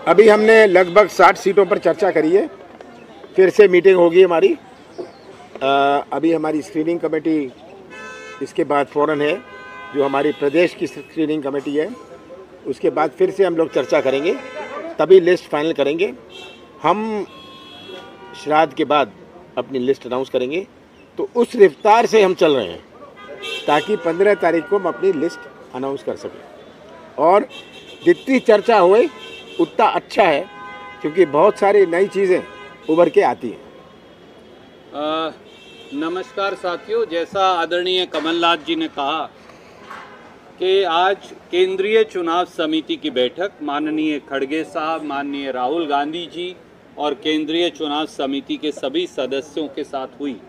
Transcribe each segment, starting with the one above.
अभी हमने लगभग 60 सीटों पर चर्चा करी है। फिर से मीटिंग होगी हमारी। अभी हमारी स्क्रीनिंग कमेटी, इसके बाद फ़ौरन है जो हमारी प्रदेश की स्क्रीनिंग कमेटी है, उसके बाद फिर से हम लोग चर्चा करेंगे, तभी लिस्ट फाइनल करेंगे। हम श्राद्ध के बाद अपनी लिस्ट अनाउंस करेंगे। तो उस रफ्तार से हम चल रहे हैं ताकि 15 तारीख को हम अपनी लिस्ट अनाउंस कर सकें। और जितनी चर्चा होए उतना अच्छा है, क्योंकि बहुत सारी नई चीज़ें उभर के आती हैं। नमस्कार साथियों, जैसा आदरणीय कमलनाथ जी ने कहा कि आज केंद्रीय चुनाव समिति की बैठक माननीय खड़गे साहब, माननीय राहुल गांधी जी और केंद्रीय चुनाव समिति के सभी सदस्यों के साथ हुई।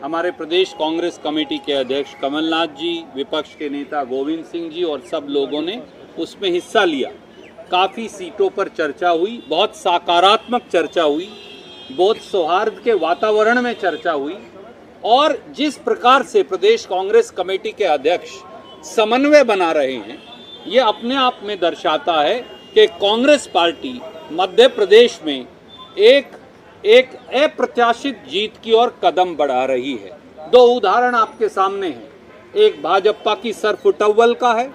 हमारे प्रदेश कांग्रेस कमेटी के अध्यक्ष कमलनाथ जी, विपक्ष के नेता गोविंद सिंह जी और सब लोगों ने उसमें हिस्सा लिया। काफ़ी सीटों पर चर्चा हुई, बहुत सकारात्मक चर्चा हुई, बहुत सौहार्द के वातावरण में चर्चा हुई। और जिस प्रकार से प्रदेश कांग्रेस कमेटी के अध्यक्ष समन्वय बना रहे हैं, ये अपने आप में दर्शाता है कि कांग्रेस पार्टी मध्य प्रदेश में एक अप्रत्याशित जीत की ओर कदम बढ़ा रही है। दो उदाहरण आपके सामने हैं, एक भाजपा की सरफुटव्वल का है,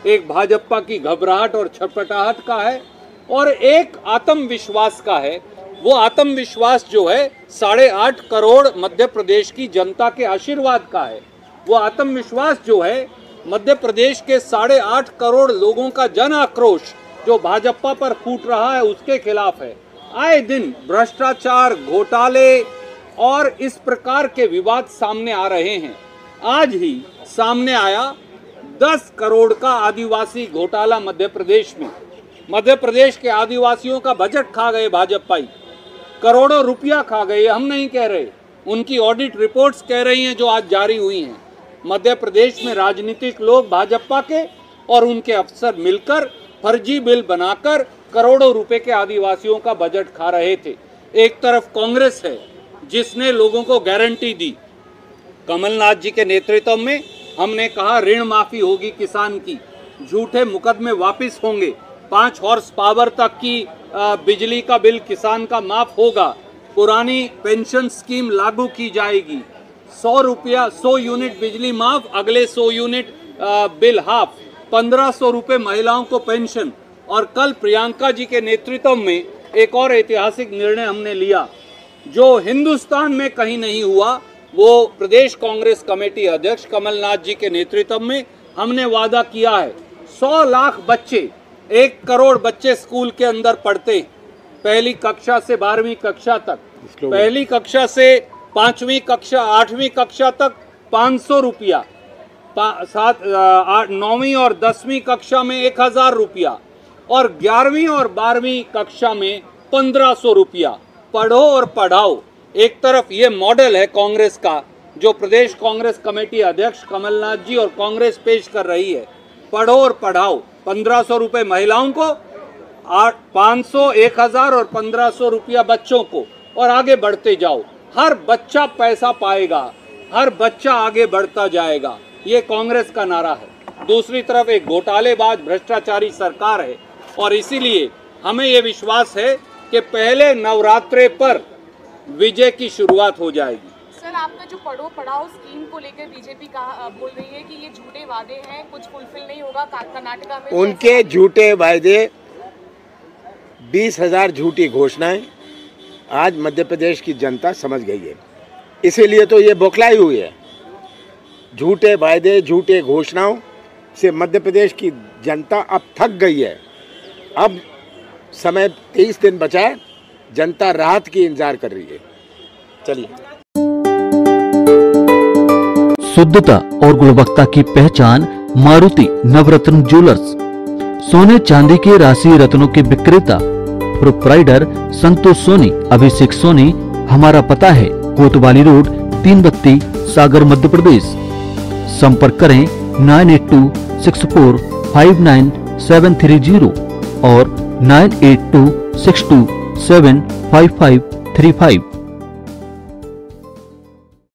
एक भाजपा की घबराहट और छटपटाहट का है, और एक आत्मविश्वास का है। वो आत्मविश्वास जो है 8.5 करोड़ मध्य प्रदेश की जनता के आशीर्वाद का है। वो आत्मविश्वास जो है मध्य प्रदेश के 8.5 करोड़ लोगों का जन आक्रोश जो भाजपा पर फूट रहा है उसके खिलाफ है। आए दिन भ्रष्टाचार, घोटाले और इस प्रकार के विवाद सामने आ रहे हैं। आज ही सामने आया 10 करोड़ का आदिवासी घोटाला मध्य प्रदेश में। मध्य प्रदेश के आदिवासियों का बजट खा गए भाजपाई, करोड़ों रुपया खा गए। हम नहीं कह रहे, उनकी ऑडिट रिपोर्ट्स कह रही हैं जो आज जारी हुई हैं। मध्य प्रदेश में राजनीतिक लोग भाजपा के और उनके अफसर मिलकर फर्जी बिल बनाकर करोड़ों रुपए के आदिवासियों का बजट खा रहे थे। एक तरफ कांग्रेस है जिसने लोगों को गारंटी दी। कमलनाथ जी के नेतृत्व में हमने कहा ऋण माफी होगी किसान की, झूठे मुकदमे वापस होंगे, 5 हॉर्स पावर तक की बिजली का बिल किसान का माफ होगा, पुरानी पेंशन स्कीम लागू की जाएगी, 100 यूनिट बिजली माफ, अगले 100 यूनिट बिल हाफ, 1500 रुपये महिलाओं को पेंशन। और कल प्रियंका जी के नेतृत्व में एक और ऐतिहासिक निर्णय हमने लिया जो हिंदुस्तान में कहीं नहीं हुआ। वो प्रदेश कांग्रेस कमेटी अध्यक्ष कमलनाथ जी के नेतृत्व में हमने वादा किया है 100 लाख बच्चे, 1 करोड़ बच्चे स्कूल के अंदर पढ़ते, पहली कक्षा से 12वीं कक्षा तक, पहली कक्षा से 5वीं कक्षा 8वीं कक्षा तक 500 रुपया, 9वीं और 10वीं कक्षा में 1000 रुपया, और 11वीं और 12वीं कक्षा में 1500 रुपया। पढ़ो और पढ़ाओ। एक तरफ ये मॉडल है कांग्रेस का जो प्रदेश कांग्रेस कमेटी अध्यक्ष कमलनाथ जी और कांग्रेस पेश कर रही है। पढ़ो और पढ़ाओ, 1500 रुपये महिलाओं को, 500, 1000 और 1500 रुपया बच्चों को, और आगे बढ़ते जाओ। हर बच्चा पैसा पाएगा, हर बच्चा आगे बढ़ता जाएगा, ये कांग्रेस का नारा है। दूसरी तरफ एक घोटालेबाज भ्रष्टाचारी सरकार है, और इसीलिए हमें ये विश्वास है कि पहले नवरात्रे पर विजय की शुरुआत हो जाएगी। सर, आपका जो पढ़ो पढ़ाओ स्कीम को लेकर बीजेपी बोल रही है कि ये झूठे वादे हैं, कुछ फुलफिल नहीं होगा। कर्नाटका में उनके झूठे वादे, 20,000 झूठी घोषणाएं आज मध्य प्रदेश की जनता समझ गई है। इसीलिए तो ये बौखलाई हुई है। झूठे वादे, झूठे घोषणाओं से मध्य प्रदेश की जनता अब थक गई है। अब समय 23 दिन बचा है, जनता राहत की इंतजार कर रही है। चलिए। शुद्धता और गुणवत्ता की पहचान मारुति नवरत्न ज्वेलर्स। सोने चांदी के राशि रत्नों के विक्रेता प्रोप्राइटर संतोष सोनी, अभिषेक सोनी। हमारा पता है कोतवाली रोड, 3 बत्ती, सागर, मध्य प्रदेश। संपर्क करें 9826459730 और 9826275535।